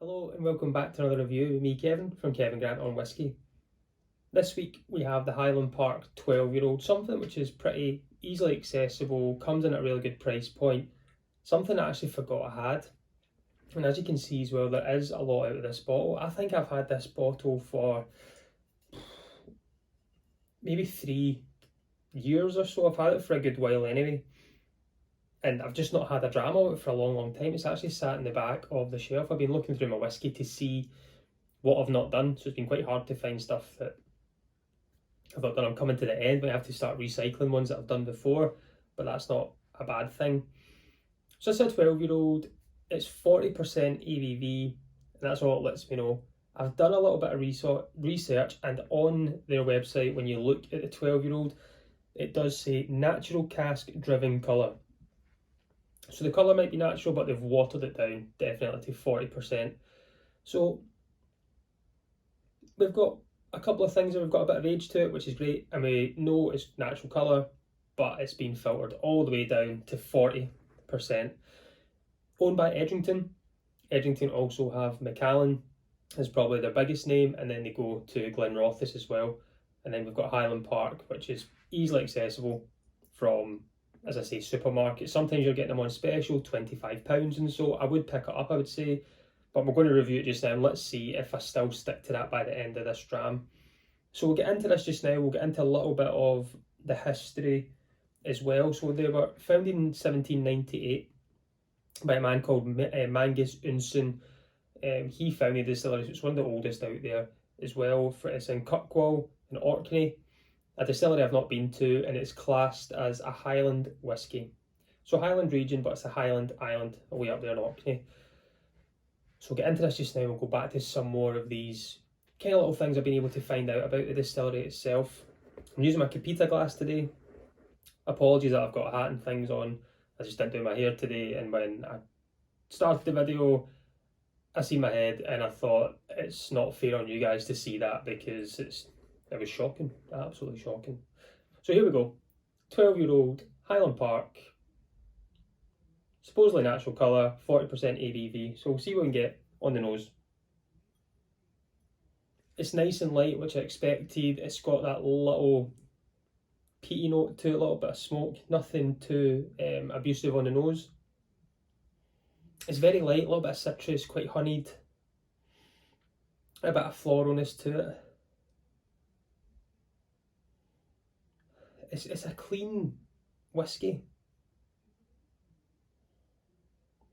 Hello and welcome back to another review with me, Kevin, from Kevin Grant on Whisky. This week we have the Highland Park 12-year-old, something which is pretty easily accessible, comes in at a really good price point, something I actually forgot I had. And as you can see as well, there is a lot out of this bottle. I think I've had this bottle for maybe 3 years or so. I've had it for a good while anyway. And I've just not had a dram of it for a long time. It's actually sat in the back of the shelf. I've been looking through my whiskey to see what I've not done, so it's been quite hard to find stuff that I've not done. I'm coming to the end, but I have to start recycling ones that I've done before, but that's not a bad thing. So it's a 12-year-old, it's 40% ABV, and that's all it lets me know. I've done a little bit of research, and on their website, when you look at the 12-year-old, it does say natural cask driven colour. So the colour might be natural, but they've watered it down definitely to 40%. So we've got a couple of things, and we've got a bit of age to it, which is great. And we know it's natural colour, but it's been filtered all the way down to 40%. Owned by Edrington. Edrington also have Macallan as probably their biggest name, and then they go to Glenrothes as well. And then we've got Highland Park, which is easily accessible from, as I say, supermarkets. Sometimes you're getting them on special, £25, and so I would pick it up, I would say. But we're going to review it just now, and let's see if I still stick to that by the end of this dram. So we'll get into this just now. We'll get into a little bit of the history as well. So they were founded in 1798 by a man called Mangus Unsen. He founded the distillery, so it's one of the oldest out there as well. It's in Kirkwall in Orkney, a distillery I've not been to, and it's classed as a Highland whisky. So Highland region, but it's a Highland island away up there in Orkney. So we'll get into this just now. We'll go back to some more of these kind of little things I've been able to find out about the distillery itself. I'm using my Capita glass today. Apologies that I've got a hat and things on. I just didn't do my hair today, and when I started the video, I seen my head and I thought it's not fair on you guys to see that, because it was shocking, absolutely shocking. So here we go. 12-year-old Highland Park, supposedly natural colour, 40% ABV. So we'll see what we can get on the nose. It's nice and light, which I expected. It's got that little peaty note to it, a little bit of smoke, nothing too abusive on the nose. It's very light, a little bit of citrus, quite honeyed, a bit of floralness to it. It's a clean whiskey.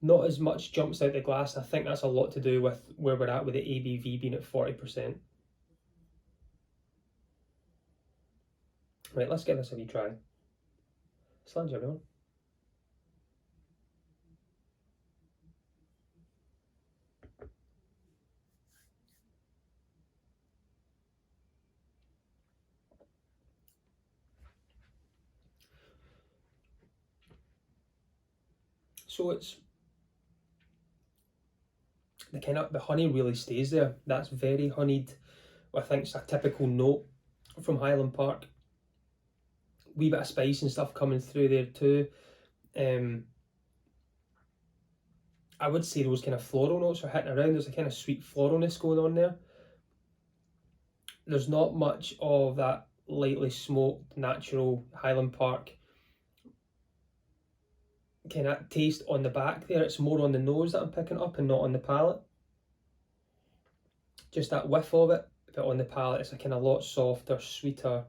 Not as much jumps out the glass. I think that's a lot to do with where we're at with the ABV being at 40%. Right, let's give this a wee try. Slans everyone. So it's the honey really stays there. That's very honeyed. I think it's a typical note from Highland Park. Wee bit of spice and stuff coming through there too. I would say those kind of floral notes are hitting around. There's a kind of sweet floralness going on there. There's not much of that lightly smoked natural Highland Park kind of taste on the back there. It's more on the nose that I'm picking up and not on the palate. Just that whiff of it, but on the palate it's a kind of lot softer, sweeter,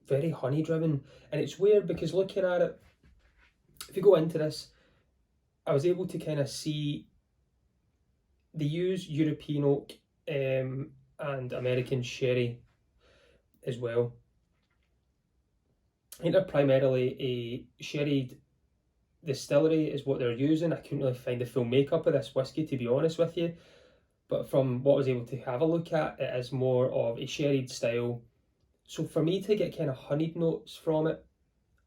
very honey driven. And it's weird because looking at it, if you go into this, I was able to kind of see they use European oak and American sherry as well. I think they're primarily a sherry distillery is what they're using. I couldn't really find the full makeup of this whiskey, to be honest with you, but from what I was able to have a look at, it is more of a sherried style. So for me to get kind of honeyed notes from it,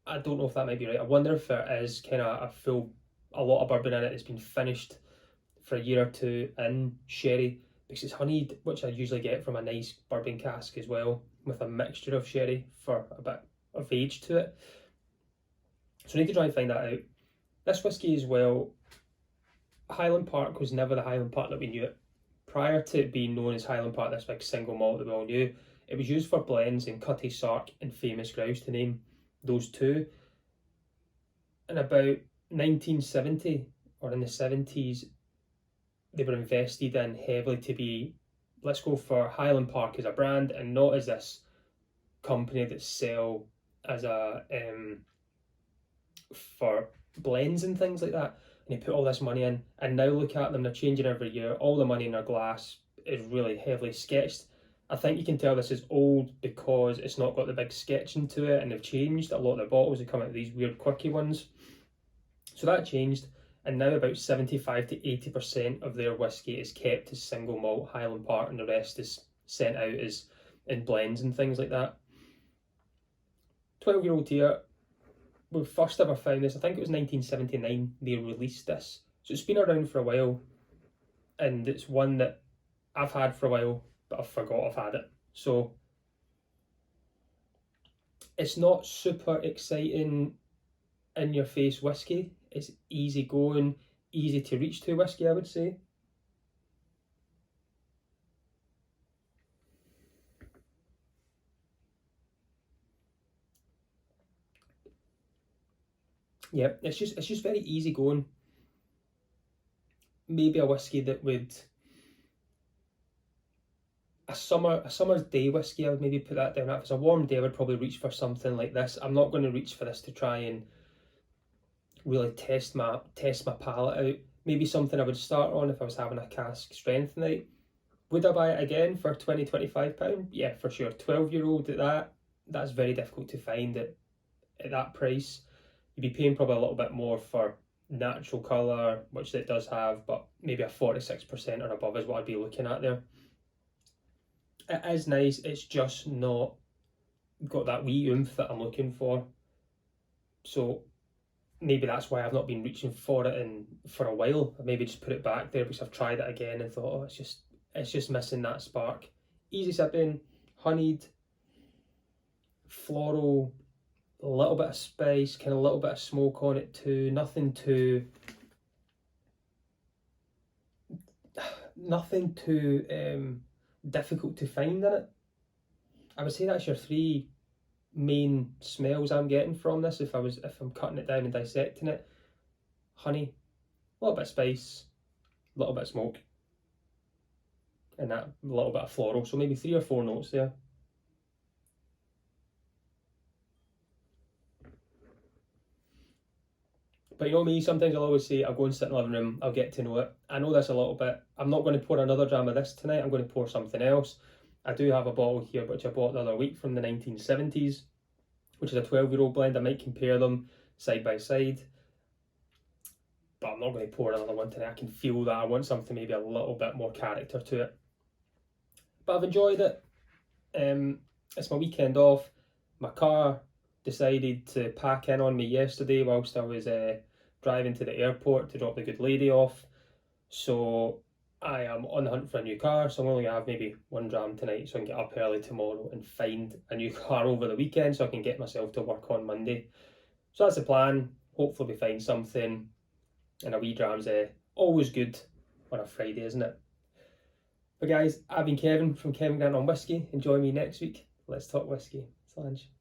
I don't know if that might be right. I wonder if there is kind of a lot of bourbon in it that's been finished for a year or two in sherry, because it's honeyed, which I usually get from a nice bourbon cask as well, with a mixture of sherry for a bit of age to it. So I need to try and find that out. This whiskey as well, Highland Park was never the Highland Park that we knew it. Prior to it being known as Highland Park, this big single malt that we all knew, it was used for blends in Cutty Sark and Famous Grouse, to name those two. In about 1970 or in the 70s, they were invested in heavily to be, let's go for Highland Park as a brand and not as this company that sell as a for blends and things like that. And they put all this money in, and now look at them, they're changing every year. All the money in their glass is really heavily sketched. I think you can tell this is old because it's not got the big sketching to it, and they've changed a lot of the bottles. They come out of these weird quirky ones. So that changed, and now about 75 to 80% of their whiskey is kept as single malt Highland Park, and the rest is sent out as in blends and things like that. 12-year-old here, we first ever found this, I think it was 1979 they released this. So it's been around for a while, and it's one that I've had for a while, but I forgot I've had it. So it's not super exciting in your face whiskey. It's easy going, easy to reach to whiskey, I would say. Yeah, it's just very easy going. Maybe a whiskey that would a summer's day whiskey, I would maybe put that down. If it's a warm day, I would probably reach for something like this. I'm not going to reach for this to try and really test my palate out. Maybe something I would start on if I was having a cask strength night. Would I buy it again for £20-25? Yeah, for sure. 12-year-old at that's very difficult to find at that price. You'd be paying probably a little bit more for natural colour, which it does have, but maybe a 46% or above is what I'd be looking at there. It is nice, it's just not got that wee oomph that I'm looking for. So maybe that's why I've not been reaching for it for a while. I maybe just put it back there because I've tried it again and thought, oh, it's just missing that spark. Easy sipping, honeyed, floral, a little bit of spice, kind of a little bit of smoke on it too. Nothing too difficult to find in it. I would say that's your three main smells I'm getting from this if I'm cutting it down and dissecting it. Honey, a little bit of spice, a little bit of smoke, and that little bit of floral. So maybe 3 or 4 notes there. But you know me, sometimes I'll always say I'll go and sit in the living room, I'll get to know it. I know this a little bit. I'm not going to pour another dram of this tonight, I'm going to pour something else. I do have a bottle here which I bought the other week from the 1970s, which is a 12-year-old blend. I might compare them side by side, but I'm not going to pour another one tonight. I can feel that I want something maybe a little bit more character to it. But I've enjoyed it. It's my weekend off. My car decided to pack in on me yesterday whilst I was driving to the airport to drop the good lady off. So I am on the hunt for a new car, so I'm only going to have maybe 1 dram tonight so I can get up early tomorrow and find a new car over the weekend so I can get myself to work on Monday. So that's the plan. Hopefully we find something, and a wee dram's always good on a Friday, isn't it? But guys, I've been Kevin from Kevin Grant on Whisky. Enjoy me next week. Let's talk whiskey. Slange.